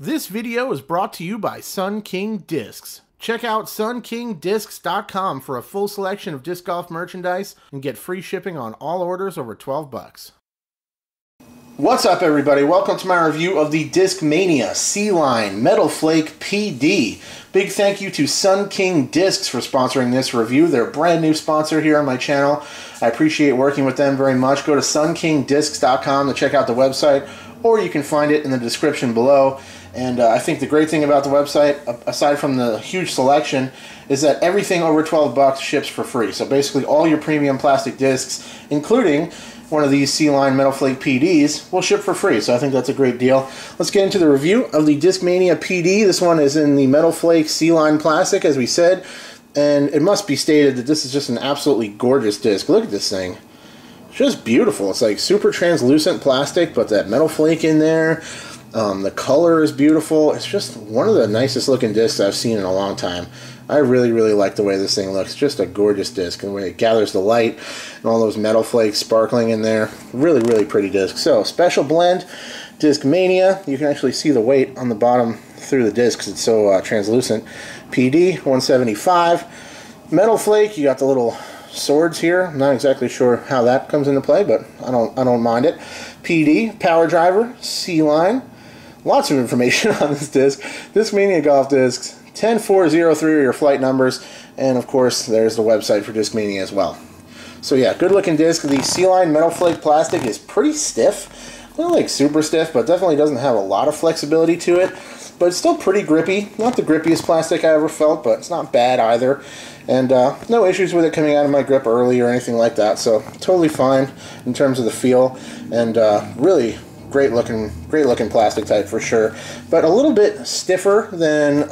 This video is brought to you by Sun King Discs. Check out sunkingdiscs.com for a full selection of disc golf merchandise and get free shipping on all orders over 12 bucks. What's up, everybody? Welcome to my review of the Discmania C-Line Metal Flake PD. Big thank you to Sun King Discs for sponsoring this review. They're a brand new sponsor here on my channel. I appreciate working with them very much. Go to sunkingdiscs.com to check out the website, or you can find it in the description below. And I think the great thing about the website, aside from the huge selection, is that everything over 12 bucks ships for free. So basically all your premium plastic discs, including one of these C-Line Metal Flake PDs, will ship for free. So I think that's a great deal. Let's get into the review of the Discmania PD. This one is in the Metal Flake C-Line plastic, as we said. And it must be stated that this is just an absolutely gorgeous disc. Look at this thing. It's just beautiful. It's like super translucent plastic, but that metal flake in there. The color is beautiful. It's just one of the nicest looking discs I've seen in a long time. I really like the way this thing looks. Just a gorgeous disc, and the way it gathers the light and all those metal flakes sparkling in there. Really pretty disc. So, special blend, Discmania. You can actually see the weight on the bottom through the disc because it's so translucent. PD 175. Metal flake. You got the little swords here. I'm not exactly sure how that comes into play, but I don't mind it. PD power driver, C-Line. Lots of information on this disc. Discmania golf discs, 10403 are your flight numbers, and of course there's the website for Discmania as well. So yeah, good looking disc. The C-Line Metal Flake plastic is pretty stiff. Not like super stiff, but definitely doesn't have a lot of flexibility to it. But it's still pretty grippy. Not the grippiest plastic I ever felt, but it's not bad either. And no issues with it coming out of my grip early or anything like that. So totally fine in terms of the feel, and really great looking plastic type for sure. But a little bit stiffer than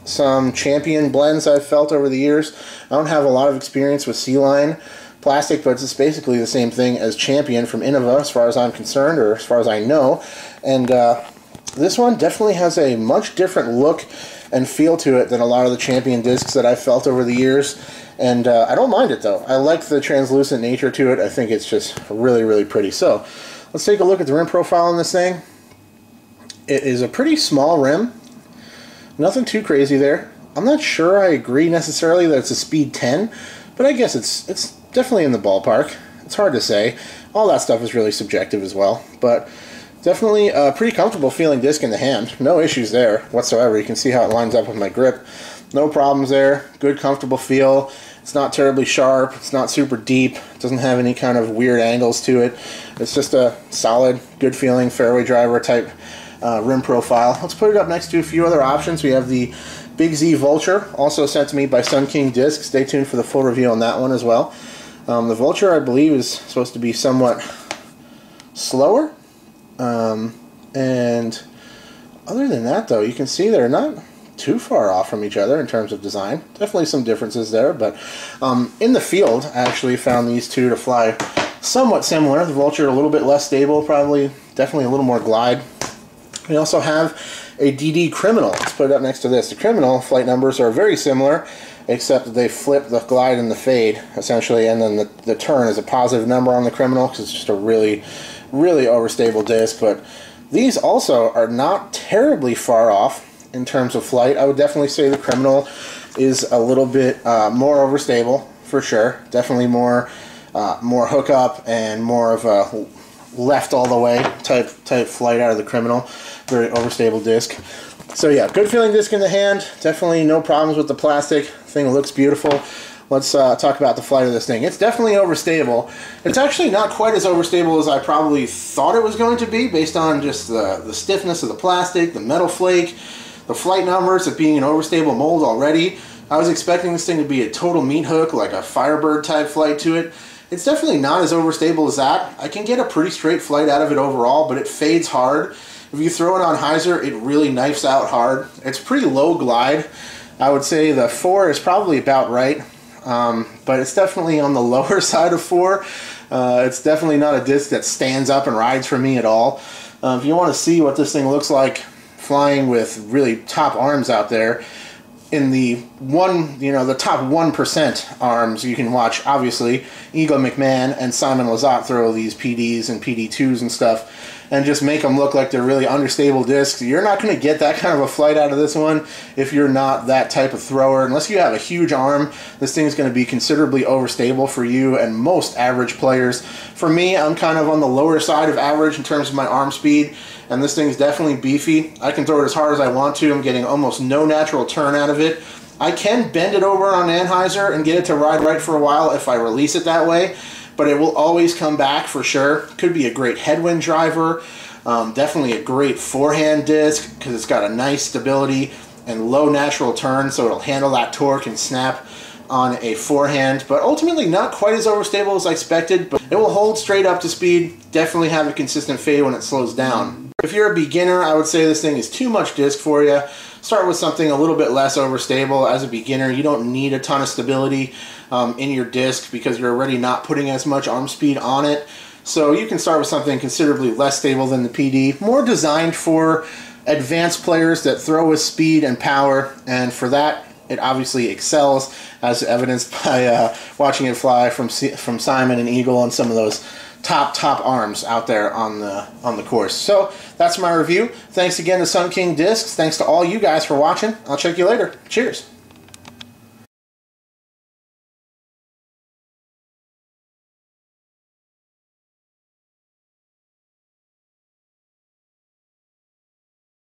some Champion blends I've felt over the years. I don't have a lot of experience with C-Line plastic, but it's basically the same thing as Champion from Innova as far as I'm concerned, or as far as I know. And this one definitely has a much different look and feel to it than a lot of the Champion discs that I've felt over the years. And I don't mind it though. I like the translucent nature to it. I think it's just really pretty. So let's take a look at the rim profile on this thing. It is a pretty small rim. Nothing too crazy there. I'm not sure I agree necessarily that it's a speed 10, but I guess it's definitely in the ballpark. It's hard to say. All that stuff is really subjective as well, but definitely a pretty comfortable feeling disc in the hand. No issues there whatsoever. You can see how it lines up with my grip. No problems there. Good comfortable feel. It's not terribly sharp. It's not super deep. It doesn't have any kind of weird angles to it. It's just a solid, good feeling fairway driver type rim profile. Let's put it up next to a few other options. We have the Big Z Vulture, also sent to me by Sun King Discs. Stay tuned for the full review on that one as well. The Vulture, I believe, is supposed to be somewhat slower. And other than that, though, you can see they're not too far off from each other in terms of design. Definitely some differences there, but in the field, I actually found these two to fly somewhat similar. The Vulture a little bit less stable, probably, definitely a little more glide. We also have a DD Criminal. Let's put it up next to this. The Criminal flight numbers are very similar, except that they flip the glide and the fade, essentially, and then the turn is a positive number on the Criminal, because it's just a really overstable disc. But these also are not terribly far off in terms of flight. I would definitely say the Criminal is a little bit more overstable for sure. Definitely more hookup and more of a left all the way type flight out of the Criminal. Very overstable disc. So yeah, good feeling disc in the hand. Definitely no problems with the plastic. Thing looks beautiful. Let's talk about the flight of this thing. It's definitely overstable. It's actually not quite as overstable as I probably thought it was going to be, based on just the stiffness of the plastic, the metal flake, the flight numbers, it being an overstable mold already. I was expecting this thing to be a total meat hook, like a Firebird type flight to it. It's definitely not as overstable as that. I can get a pretty straight flight out of it overall, but it fades hard. If you throw it on hyzer, it really knifes out hard. It's pretty low glide. I would say the 4 is probably about right. But it's definitely on the lower side of 4. It's definitely not a disc that stands up and rides for me at all. If you want to see what this thing looks like flying with really top arms out there, in the the top 1% arms, you can watch, obviously, Eagle McMahon and Simon Lizotte throw these PDs and PD2s and stuff. and just make them look like they're really understable discs. You're not going to get that kind of a flight out of this one if you're not that type of thrower. Unless you have a huge arm, this thing is going to be considerably overstable for you and most average players. For me, I'm kind of on the lower side of average in terms of my arm speed, and this thing is definitely beefy. I can throw it as hard as I want to. I'm getting almost no natural turn out of it. I can bend it over on Anheuser and get it to ride right for a while if I release it that way, but it will always come back for sure. Could be a great headwind driver, definitely a great forehand disc because it's got a nice stability and low natural turn, so it'll handle that torque and snap on a forehand, but ultimately not quite as overstable as I expected, but it will hold straight up to speed, definitely have a consistent fade when it slows down. If you're a beginner, I would say this thing is too much disc for you. Start with something a little bit less overstable. As a beginner, you don't need a ton of stability in your disc because you're already not putting as much arm speed on it. So you can start with something considerably less stable than the PD, more designed for advanced players that throw with speed and power, and for that it obviously excels, as evidenced by watching it fly from Simon and Eagle on some of those top arms out there on the course. So that's my review. Thanks again to Sun King Discs. Thanks to all you guys for watching. I'll check you later. Cheers.